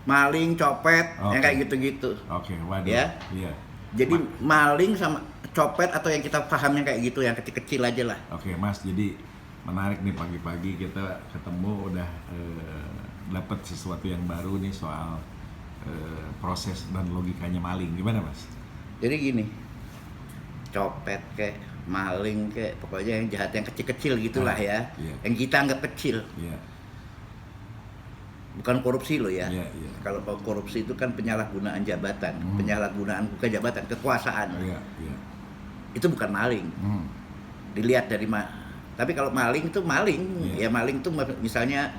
maling, copet, yang Oke. kayak gitu-gitu. Oke, waduh. Ya. Iya. Jadi Ma- maling sama copet atau yang kita pahamnya kayak gitu, yang kecil-kecil aja lah. Oke, Mas. Jadi menarik nih pagi-pagi kita ketemu udah dapat sesuatu yang baru nih soal proses dan logikanya maling. Gimana, Mas? Jadi gini, copet kayak maling kayak pokoknya yang jahat yang kecil-kecil gitulah ya. Iya. Yang kita anggap kecil, Iya. bukan korupsi loh ya. Iya, iya. Kalau korupsi itu kan penyalahgunaan jabatan, penyalahgunaan jabatan, kekuasaan. Iya, iya. Itu bukan maling. Hmm. Dilihat dari tapi kalau maling itu maling, Iya. ya maling itu misalnya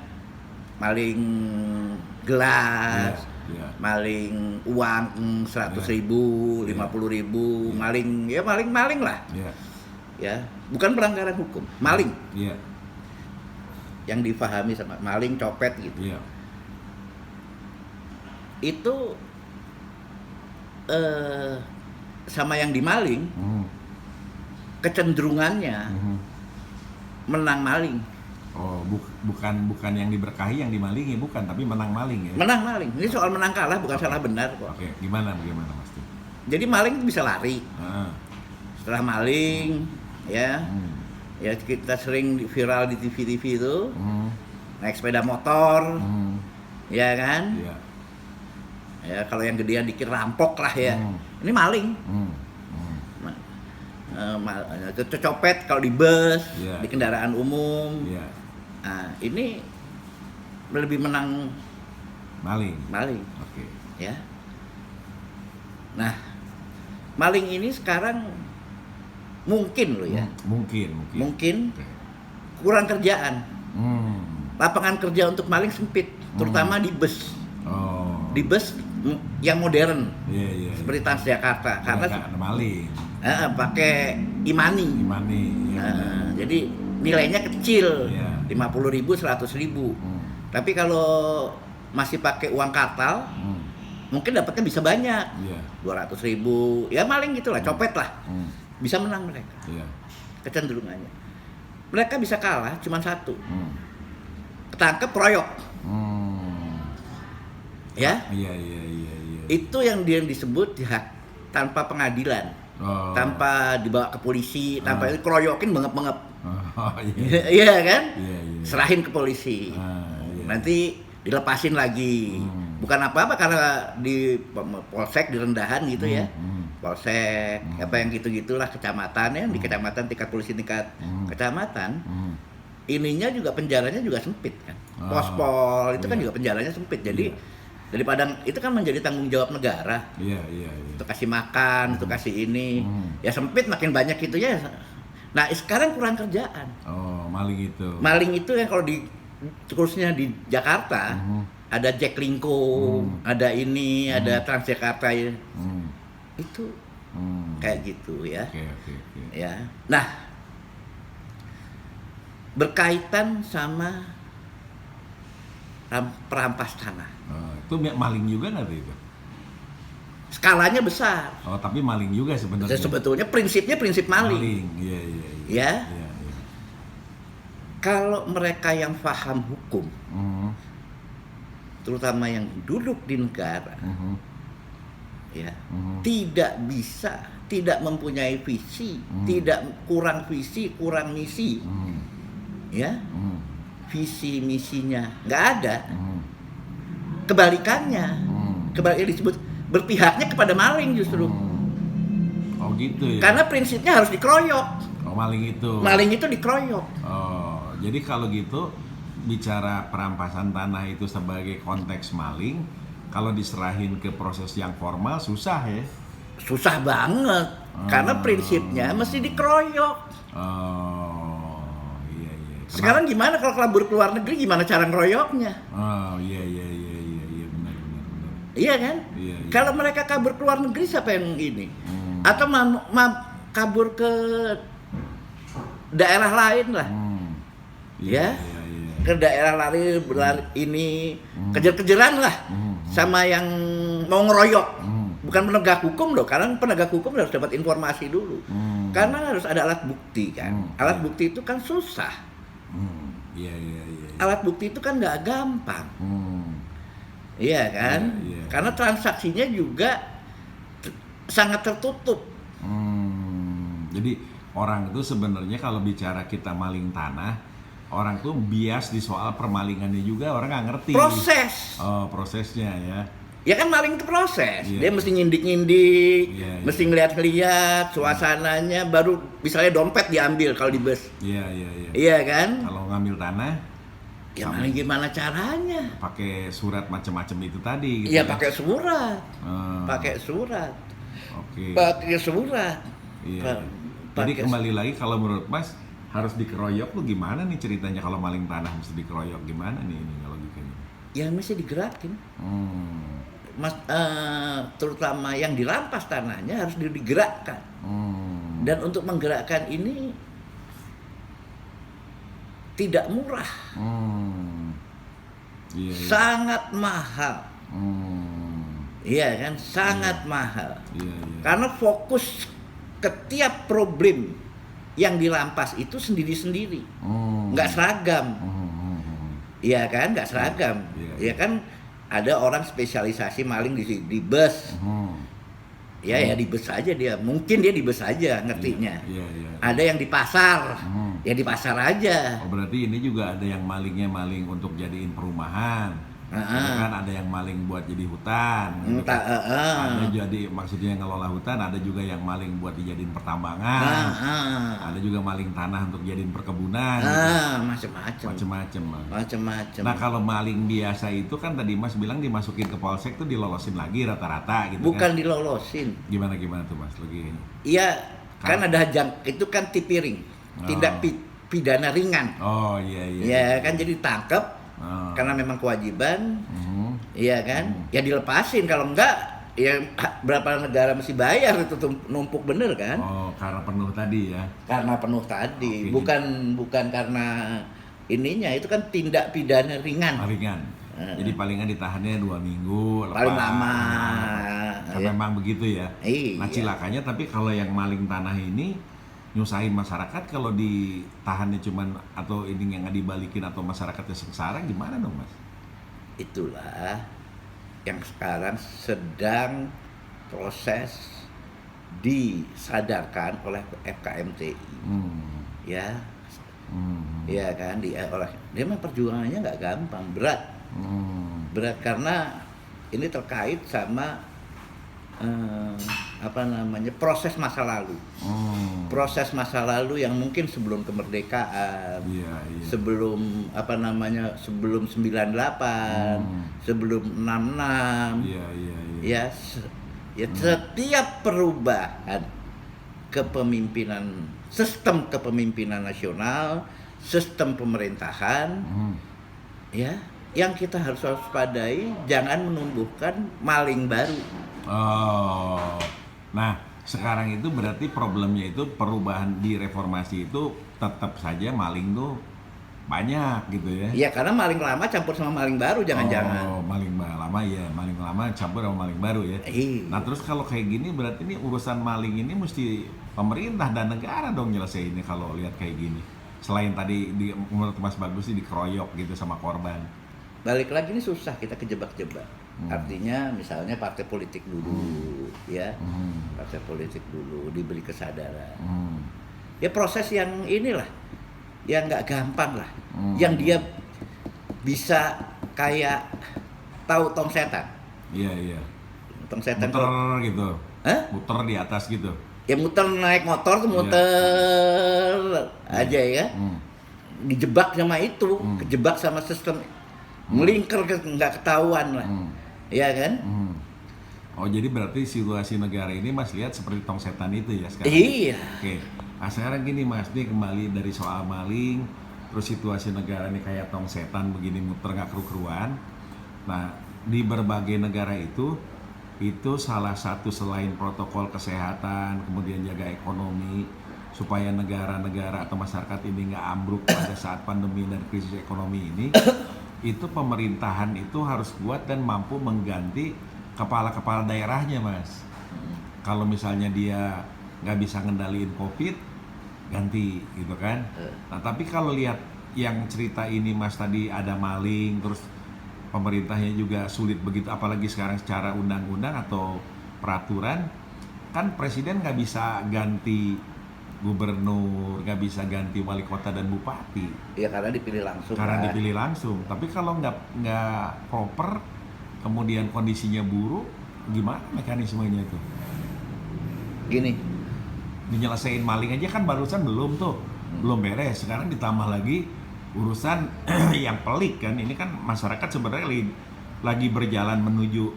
maling gelas, Iya. maling uang 100.000, Iya. 50.000, Iya. maling lah, Iya. ya bukan pelanggaran hukum, maling Iya. yang difahami sama maling, copet gitu. Iya. Itu sama yang dimaling Hmm. kecenderungannya Mhm. menang maling, Oh, bukan yang diberkahi yang dimalingi, bukan, tapi menang maling ya. menang maling. Ini soal menang kalah bukan salah benar kok. Oke, gimana Mas? Jadi maling bisa lari. Ah. Setelah maling, ya, Hmm. ya kita sering viral di TV itu Hmm. naik sepeda motor, Hmm. ya kan? Iya. Ya kalau yang gedean dikit rampok lah ya. Hmm. Ini maling. Hmm. Hmm. Itu copet kalau di bus, Iya. di kendaraan umum. Iya. Nah, ini lebih menang Maling. maling, Oke. ya. Nah, maling ini sekarang mungkin loh ya, Mungkin. mungkin Oke. kurang kerjaan. Hmm. Lapangan kerja untuk maling sempit, terutama di bus. Oh. Di bus yang modern Iya. seperti Transjakarta, karena nggak ada maling. pakai e-money. Gimana? Iya. benar. Jadi nilainya kecil, Iya. 50.000, 100.000. Hmm. Tapi kalau masih pakai uang kartal, Hmm. mungkin dapatnya bisa banyak, Iya. 200.000. Ya maling gitulah, copet lah, Hmm. bisa menang mereka. Iya. Kecenderungannya, mereka bisa kalah cuma satu, Hmm. ketangkep royok, Hmm. ya. Iya. Itu yang dia disebut tanpa pengadilan, Oh. tanpa dibawa ke polisi, tanpa itu keroyokin bengep-bengep. Oh, iya. Iya kan? Iya. Serahin ke polisi. Iya. Nanti dilepasin lagi. Bukan apa-apa karena di polsek di rendahan gitu ya. Polsek apa yang gitu-gitulah, kecamatan ya, di kecamatan, tingkat polisi tingkat kecamatan. Ininya juga penjaranya juga sempit kan. Pospol itu kan Iya. juga penjaranya sempit. Jadi Iya. daripada itu kan menjadi tanggung jawab negara. Iya. Untuk kasih makan, untuk kasih ini. Ya sempit makin banyak gitu ya. Nah, sekarang kurang kerjaan. Oh, maling itu. Maling itu yang kalau di khususnya di Jakarta ada Jack Linko, ada ini, ada Transjakarta ya. Itu kayak gitu ya. Oke. Ya. Nah, berkaitan sama perampas tanah. Oh, itu maling juga nggak tuh itu? Skalanya besar. Oh, tapi maling juga sebenarnya. Sebetulnya prinsipnya prinsip maling. Iya. Ya. Iya. Kalau mereka yang paham hukum, terutama yang duduk di negara, ya, tidak mempunyai visi, kurang visi, kurang misi, ya, visi misinya nggak ada. Kebalikannya, disebut berpihaknya kepada maling justru. Oh gitu ya. Karena prinsipnya harus dikeroyok. Oh, maling itu. Maling itu dikeroyok. Oh, jadi kalau gitu bicara perampasan tanah itu sebagai konteks maling, kalau diserahin ke proses yang formal susah ya. Susah banget. Karena prinsipnya mesti dikeroyok. Oh, iya. Sekarang gimana kalau kabur ke luar negeri, gimana cara ngeroyoknya? Oh, iya, benar. Iya kan? Iya. Kalau mereka kabur ke luar negeri, siapa yang ini? Atau kabur ke daerah lain lah. Iya. Ke daerah lain, berlari ini, kejar-kejaran lah sama yang mau ngeroyok. Bukan penegak hukum loh, karena penegak hukum harus dapat informasi dulu. Karena harus ada alat bukti kan. Alat bukti itu kan susah. Iya. Alat bukti itu kan nggak gampang. Iya kan? Iya, iya. Karena transaksinya juga sangat tertutup. Jadi orang itu sebenarnya kalau bicara kita maling tanah, orang tuh bias di soal permalingannya juga, orang nggak ngerti. Proses. Oh, prosesnya ya. Ya kan maling itu proses. Iya. Dia mesti nyindik-nyindik, Iya, iya. mesti ngeliat-ngeliat suasananya, baru misalnya dompet diambil kalau di bus. Iya, iya, iya. Iya kan? Kalau ngambil tanah, Ya sama- maling gimana caranya? pakai surat macam-macam itu tadi. Gitu Iya ya. pakai surat, Oh, pakai surat, Oke. pakai surat. Iya. Pa- Jadi pakai- kembali lagi kalau menurut Mas harus dikeroyok tuh gimana nih ceritanya kalau maling tanah mesti dikeroyok gimana nih ini logikanya? Ya mesti digerakin. Hmm. Mas, terutama yang dirampas tanahnya harus digerakkan. Hmm. Dan untuk menggerakkan ini tidak murah, Iya, iya. sangat mahal. Hmm. Iya kan, sangat mahal. Iya, iya. Karena fokus ke tiap problem yang dirampas itu sendiri-sendiri, nggak seragam. Iya kan, nggak seragam. Iya, Iya kan, ada orang spesialisasi maling di bus. Ya di bus aja dia. Mungkin dia di bus aja ngertinya. Iya, iya. Ada yang di pasar, ya di pasar aja. Oh, berarti ini juga ada yang malingnya maling untuk jadiin perumahan. Ya kan ada yang maling buat jadi hutan. Gitu Entah, kan. Ada jadi maksudnya ngelola hutan, ada juga yang maling buat dijadiin pertambangan. Ada juga maling tanah untuk jadiin perkebunan. Macem-macem. Macem-macem. Macem-macem. Nah kalau maling biasa itu kan tadi Mas bilang dimasukin ke polsek tuh dilolosin lagi rata-rata gitu Bukan kan? dilolosin. Gimana tuh Mas lagi? Iya, kan ada itu kan tipiring, tindak pidana ringan. Oh iya iya. Ya kan jadi tangkep karena memang kewajiban. Iya kan? Ya dilepasin, kalau enggak ya berapa negara mesti bayar itu numpuk bener kan? Oh karena penuh tadi ya. Karena penuh tadi, Oke, bukan karena ininya, itu kan tindak pidana ringan. Palingan. Jadi palingan ditahannya 2 minggu. Paling lama. Kan Ya. memang begitu ya. Iya. Nah cilakanya tapi kalau yang maling tanah ini nyusahin masyarakat kalau ditahannya cuman atau ini yang nggak dibalikin atau masyarakatnya sengsara gimana dong Mas? Itulah yang sekarang sedang proses disadarkan oleh FKMTI. Ya, ya kan, dia memang perjuangannya nggak gampang, berat karena ini terkait sama proses masa lalu. Proses masa lalu yang mungkin sebelum kemerdekaan, Iya. sebelum sebelum 98, sebelum 66. Iya. Ya setiap perubahan kepemimpinan, sistem kepemimpinan nasional, sistem pemerintahan, ya yang kita harus waspadai jangan menumbuhkan maling baru. Oh, nah sekarang itu berarti problemnya itu perubahan di reformasi itu tetap saja maling tuh banyak gitu ya? Ya karena maling lama campur sama maling baru, jangan-jangan. Oh, maling lama ya, maling lama campur sama maling baru ya. Iya. Nah terus kalau kayak gini berarti ini urusan maling ini mesti pemerintah dan negara dong nyelesainnya kalau lihat kayak gini. Selain tadi menurut Mas Bagus sih dikeroyok gitu sama korban. Balik lagi ini susah, kita kejebak-jebak. Artinya misalnya partai politik dulu, ya, partai politik dulu diberi kesadaran. Ya proses yang inilah, yang nggak gampang lah, yang dia bisa kayak tahu tong setan. Iya. Tong setan Muter gitu. Hah? Muter di atas gitu. Ya muter naik motor tuh muter aja ya. Dijebak sama itu, kejebak sama sistem, melingkar nggak ketahuan lah. Iya kan? Oh jadi berarti situasi negara ini Mas lihat seperti tong setan itu ya sekarang? Iya. Oke, nah sekarang gini Mas, nih kembali dari soal maling, terus situasi negara ini kayak tong setan begini muter nggak keru-keruan. Nah di berbagai negara itu salah satu selain protokol kesehatan, kemudian jaga ekonomi, supaya negara-negara atau masyarakat ini nggak ambruk pada saat pandemi dan krisis ekonomi ini, itu pemerintahan itu harus kuat dan mampu mengganti kepala-kepala daerahnya Mas. Kalau misalnya dia nggak bisa ngendaliin COVID, ganti gitu kan. Nah tapi kalau lihat yang cerita ini Mas tadi ada maling, terus pemerintahnya juga sulit begitu, apalagi sekarang secara undang-undang atau peraturan, kan presiden nggak bisa ganti gubernur, nggak bisa ganti wali kota dan bupati. Ya karena dipilih langsung. Karena kan. dipilih langsung. Tapi kalau nggak proper, kemudian kondisinya buruk, gimana mekanismenya itu? Gini, Dinyelesain maling aja kan barusan belum tuh, belum beres. Sekarang ditambah lagi urusan yang pelik kan. Ini kan masyarakat sebenarnya lagi berjalan menuju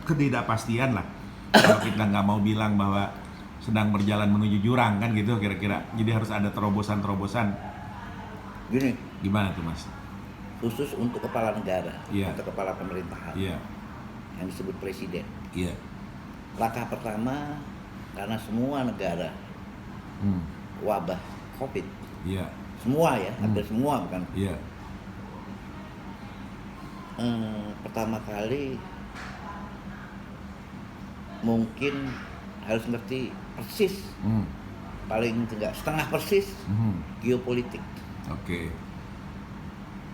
ketidakpastian lah. Kalau kita nggak mau bilang bahwa sedang berjalan menuju jurang kan gitu kira-kira. Jadi harus ada terobosan-terobosan. gini, Gimana tuh Mas? khusus untuk kepala negara Iya. atau kepala pemerintahan Iya, yang disebut presiden. iya. Langkah pertama, karena semua negara Hmm, wabah COVID, iya, semua ya, hampir semua bukan. iya. Pertama kali mungkin harus ngerti persis, Hmm, paling enggak setengah persis geopolitik. Oke.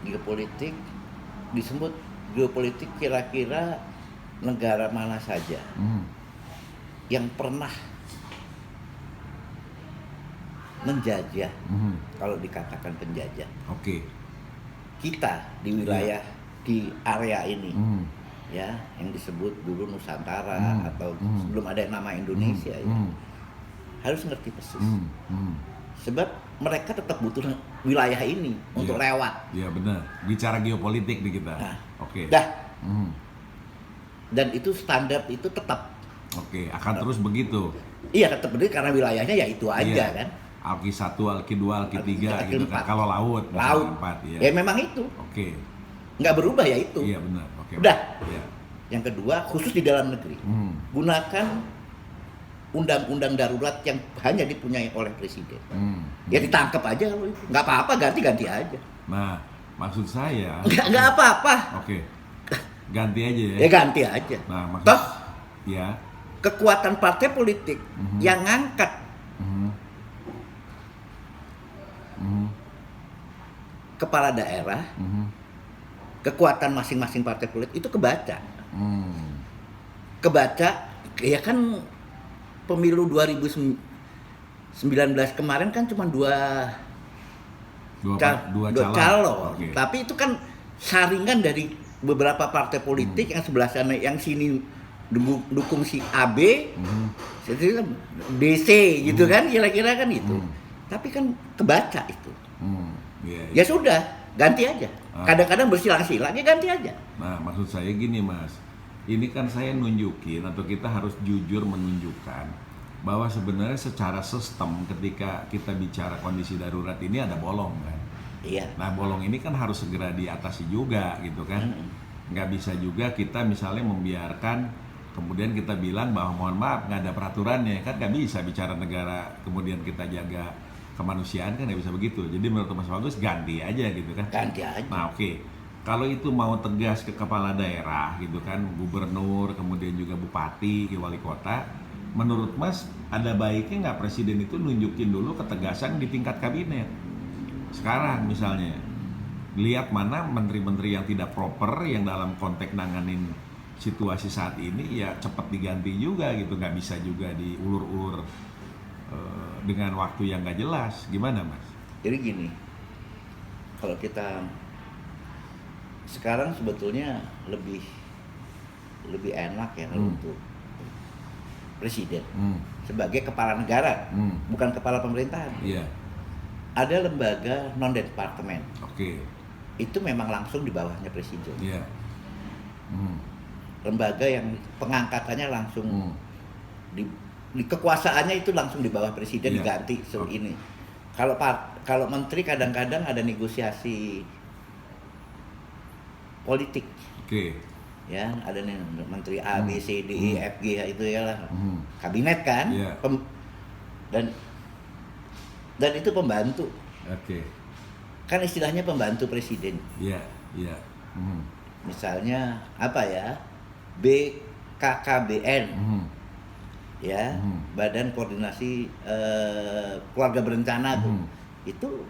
Geopolitik disebut geopolitik kira-kira negara mana saja Hmm, yang pernah menjajah, hmm, kalau dikatakan penjajah Oke. kita di wilayah di area ini, Hmm, ya, yang disebut dulu Nusantara Hmm. atau Hmm. sebelum ada nama Indonesia ya, hmm, harus ngerti persis. hmm. Sebab mereka tetap butuh wilayah ini untuk Iya. lewat. Iya benar. Bicara geopolitik nih kita. Nah, Oke. dah, Hmm, dan itu standar itu tetap, Oke, akan terus begitu. iya tetap berdiri karena wilayahnya ya itu aja Iya. kan. Alki 1, Alki 2, Alki 3 Alki gitu kan. 4. Kalau laut, Laut, 4 ya. ya memang itu Oke. nggak berubah ya itu. Iya benar. Oke. Udah. Iya. Yang kedua, khusus di dalam negeri, gunakan undang-undang darurat yang hanya dipunyai oleh presiden. Ya ditangkap aja kalau itu. Nggak apa-apa, ganti-ganti aja. Nah, maksud saya Nggak apa-apa. Oke. Ganti aja ya. Ya ganti aja. Nah, maksud Toh ya. kekuatan partai politik yang ngangkat Mhm. Mhm. kepala daerah, Mhm. kekuatan masing-masing partai politik itu kebaca. Hmm. Kebaca, ya kan pemilu 2019 kemarin kan cuma dua Dua calon. calon. Oke. Tapi itu kan saringan dari beberapa partai politik yang sebelah sana, yang sini dukung si AB, Mhm. jadi DC gitu kan, kira-kira kan itu. Tapi kan kebaca itu. Iya, iya. Ya sudah, ganti aja. Ah. Kadang-kadang bersilang-silang, ya ganti aja. Nah, maksud saya gini Mas, ini kan saya nunjukin atau kita harus jujur menunjukkan bahwa sebenarnya secara sistem ketika kita bicara kondisi darurat ini ada bolong kan. Iya. Nah, bolong ini kan harus segera diatasi juga gitu kan. Nggak bisa juga kita misalnya membiarkan kemudian kita bilang bahwa mohon maaf nggak ada peraturannya, kan nggak bisa bicara negara kemudian kita jaga kemanusiaan, kan nggak bisa begitu. Jadi menurut Mas Bagus ganti aja gitu kan. Ganti aja. Nah, oke. Kalau itu mau tegas ke kepala daerah gitu kan, gubernur, kemudian juga bupati, wali kota, menurut Mas ada baiknya nggak presiden itu nunjukin dulu ketegasan di tingkat kabinet? Sekarang misalnya, lihat mana menteri-menteri yang tidak proper, yang dalam konteks nanganin situasi saat ini, ya cepat diganti juga gitu, nggak bisa juga diulur-ulur dengan waktu yang nggak jelas. Gimana Mas? Jadi gini, kalau kita sekarang sebetulnya lebih enak ya kalau untuk presiden sebagai kepala negara, bukan kepala pemerintahan. Iya. Ada lembaga non departemen, Oke. itu memang langsung di bawahnya presiden. Iya. Lembaga yang pengangkatannya langsung di kekuasaannya itu langsung di bawah presiden, Iya. diganti ini. Kalau menteri kadang-kadang ada negosiasi politik. Oke. Ya, ada nih menteri A, B, C, D, E, F, G itu ya lah. Kabinet kan? Iya. Dan itu pembantu. Oke. Kan istilahnya pembantu presiden. Iya, iya. Misalnya apa ya? BKKBN. Ya, Badan Koordinasi Keluarga Berencana tuh. Itu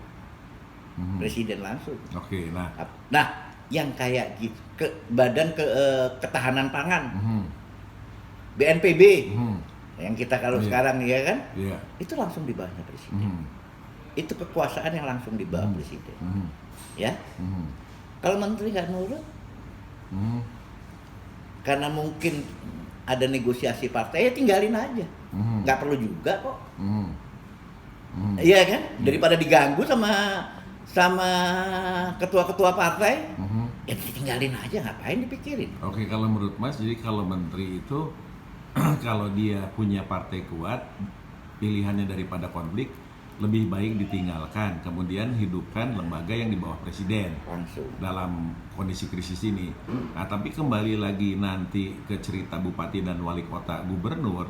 presiden langsung. Oke, nah. Nah, yang kayak gitu, Badan Ketahanan Pangan, BNPB, yang kita kalau sekarang ya kan, itu langsung di bawahnya presiden. Itu kekuasaan yang langsung di bawah presiden, ya. Kalau menteri nggak nurut, karena mungkin ada negosiasi partai, ya tinggalin aja, nggak perlu juga kok. Iya kan, daripada diganggu sama ketua-ketua partai, ya tinggalin aja, ngapain dipikirin. Oke, kalau menurut Mas, jadi kalau menteri itu kalau dia punya partai kuat, pilihannya daripada konflik, lebih baik ditinggalkan, kemudian hidupkan lembaga yang di bawah presiden Langsung. dalam kondisi krisis ini. Nah, tapi kembali lagi nanti ke cerita bupati dan wali kota, gubernur,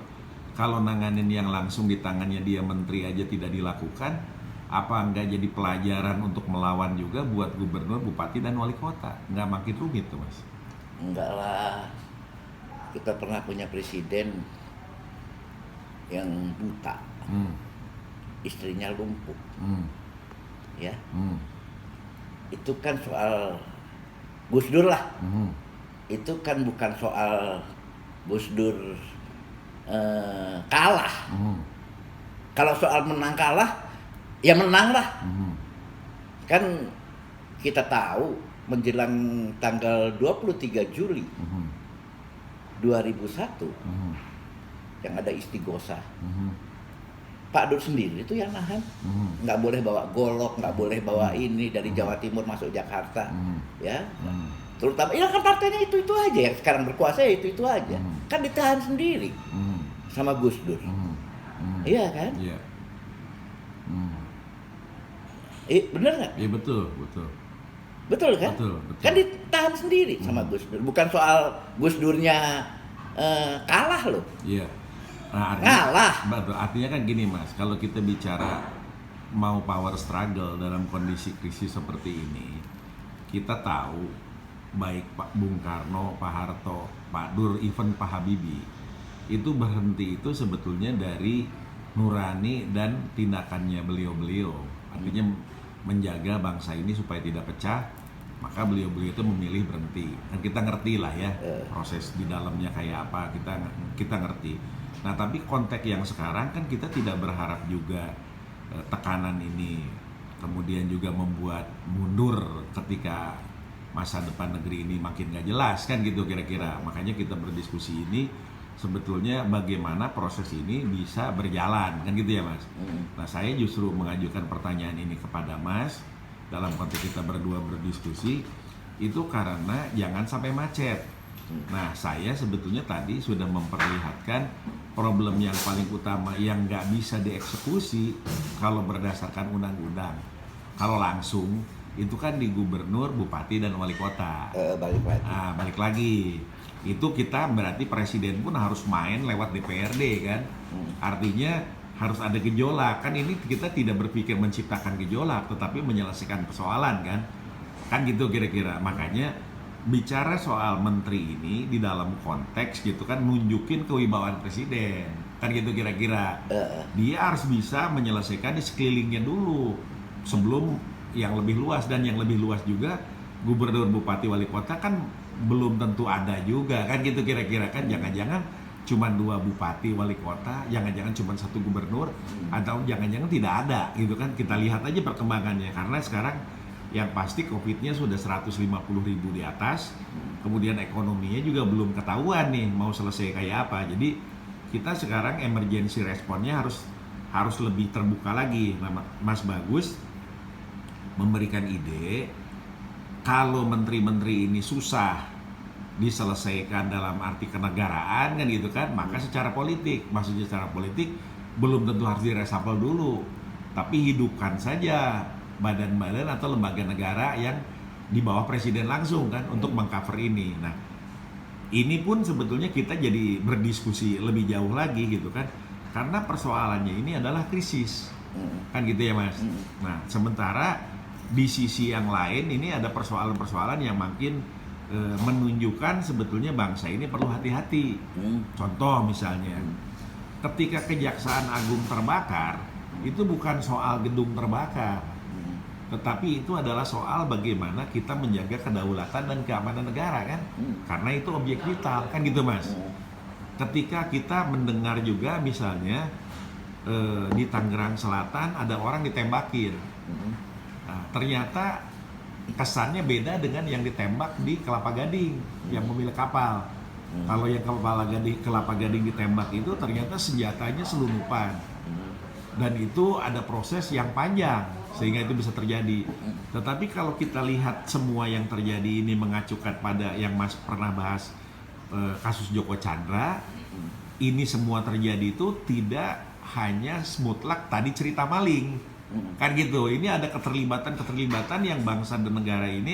kalau nanganin yang langsung di tangannya dia menteri aja tidak dilakukan, apa enggak jadi pelajaran untuk melawan juga buat gubernur, bupati, dan wali kota? Nggak makin rumit tuh, Mas? Enggak lah, kita pernah punya presiden yang buta, istrinya lumpuh, ya. Itu kan soal Gus Dur lah. Itu kan bukan soal Gus Dur kalah. Kalau soal menang kalah, ya menang lah. Kan kita tahu menjelang tanggal 23 Juli 2001 yang ada istighosah. Pak Dur sendiri itu yang nahan, nggak boleh bawa golok, nggak boleh bawa ini dari Jawa Timur masuk Jakarta, ya. Terutama, ya kan partainya itu aja yang sekarang berkuasa, ya itu aja, kan ditahan sendiri sama Gus Dur, iya kan? Iya. Bener nggak? Iya betul. Betul kan? Betul. Kan ditahan sendiri sama Gus Dur, bukan soal Gus Durnya kalah loh. Iya. Nah, artinya kan gini, Mas, kalau kita bicara mau power struggle dalam kondisi krisis seperti ini, kita tahu baik Pak Bung Karno, Pak Harto, Pak Dur, even Pak Habibie, itu berhenti itu sebetulnya dari nurani dan tindakannya beliau-beliau. Artinya menjaga bangsa ini supaya tidak pecah, maka beliau-beliau itu memilih berhenti. Dan kita ngerti lah ya proses di dalamnya kayak apa, kita ngerti. Nah, tapi konteks yang sekarang kan kita tidak berharap juga tekanan ini kemudian juga membuat mundur ketika masa depan negeri ini makin gak jelas kan gitu kira-kira. Makanya kita berdiskusi ini sebetulnya bagaimana proses ini bisa berjalan kan gitu ya, Mas. Nah, saya justru mengajukan pertanyaan ini kepada Mas dalam konteks kita berdua berdiskusi itu karena jangan sampai macet. Nah, saya sebetulnya tadi sudah memperlihatkan problem yang paling utama yang nggak bisa dieksekusi kalau berdasarkan undang-undang. Kalau langsung itu kan di gubernur, bupati, dan wali kota. Balik lagi. Itu kita berarti presiden pun harus main lewat DPRD kan. Artinya harus ada gejolak. Kan ini kita tidak berpikir menciptakan gejolak, tetapi menyelesaikan persoalan kan. Kan gitu kira-kira. Makanya bicara soal menteri ini di dalam konteks gitu kan nunjukin kewibawaan presiden kan gitu kira-kira. Dia harus bisa menyelesaikan di sekelilingnya dulu sebelum yang lebih luas, dan yang lebih luas juga gubernur, bupati, wali kota kan belum tentu ada juga kan gitu kira-kira kan. Jangan-jangan cuma 2 bupati wali kota, jangan-jangan cuma 1 gubernur, atau jangan-jangan tidak ada gitu kan. Kita lihat aja perkembangannya, karena sekarang yang pasti COVID-nya sudah 150.000 di atas, kemudian ekonominya juga belum ketahuan nih mau selesai kayak apa. Jadi kita sekarang emergency responnya harus lebih terbuka lagi. Nah, Mas Bagus memberikan ide kalau menteri-menteri ini susah diselesaikan dalam arti kenegaraan kan gitu kan, maka secara politik, maksudnya secara politik belum tentu harus diresapel dulu, tapi hidupkan saja badan-badan atau lembaga negara yang di bawah presiden langsung kan untuk mengcover ini. Nah, ini pun sebetulnya kita jadi berdiskusi lebih jauh lagi gitu kan, karena persoalannya ini adalah krisis kan gitu ya, Mas. Nah, sementara di sisi yang lain ini ada persoalan-persoalan yang makin menunjukkan sebetulnya bangsa ini perlu hati-hati. Contoh misalnya, ketika Kejaksaan Agung terbakar, itu bukan soal gedung terbakar, Tetapi itu adalah soal bagaimana kita menjaga kedaulatan dan keamanan negara kan, karena itu objek vital kan gitu Mas. Ketika kita mendengar juga misalnya di Tangerang Selatan ada orang ditembakin, nah, ternyata kesannya beda dengan yang ditembak di Kelapa Gading yang pemilik kapal. Kalau yang Kelapa Gading ditembak itu ternyata senjatanya selundupan. Dan itu ada proses yang panjang sehingga itu bisa terjadi. Tetapi kalau kita lihat semua yang terjadi ini mengacukan pada yang Mas pernah bahas kasus Joko Chandra, ini semua terjadi itu tidak hanya mutlak tadi cerita maling. Kan gitu. Ini ada keterlibatan yang bangsa dan negara ini